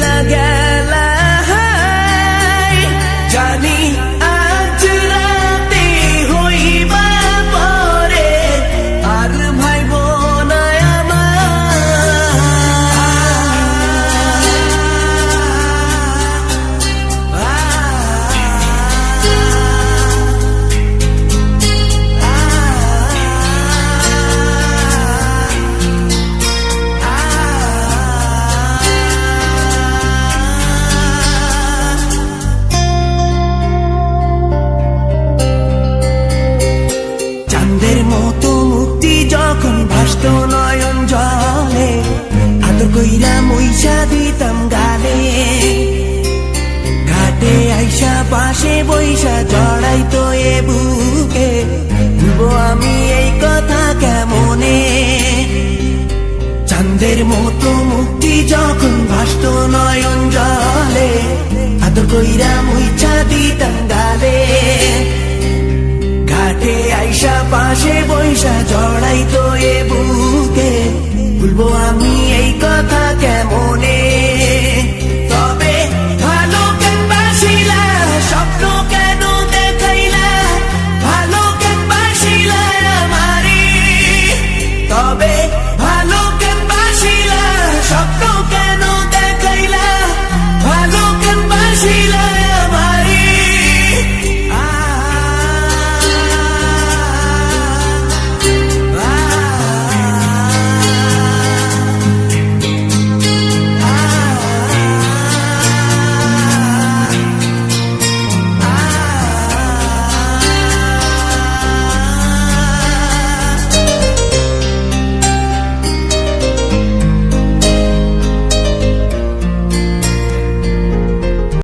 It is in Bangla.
গেলা গেলা জানি আজ রাতে হইবা পরে আর ভাইব না চাঁদের মতো মুক্তি যখন ভাসত নয়ন জলে আদর কইরা মইসা দিতাম গালে ঘাটে আইসা পাশে বইসা জড়াইতো এ বুকে ভুলবো আমি এই কথা কেমনে চাঁদের মতো মুক্তি যখন ভাসত নয়ন জলে আদর কইরা মইসা দিতাম গালে ঘাটে আইসা পাশে বইসা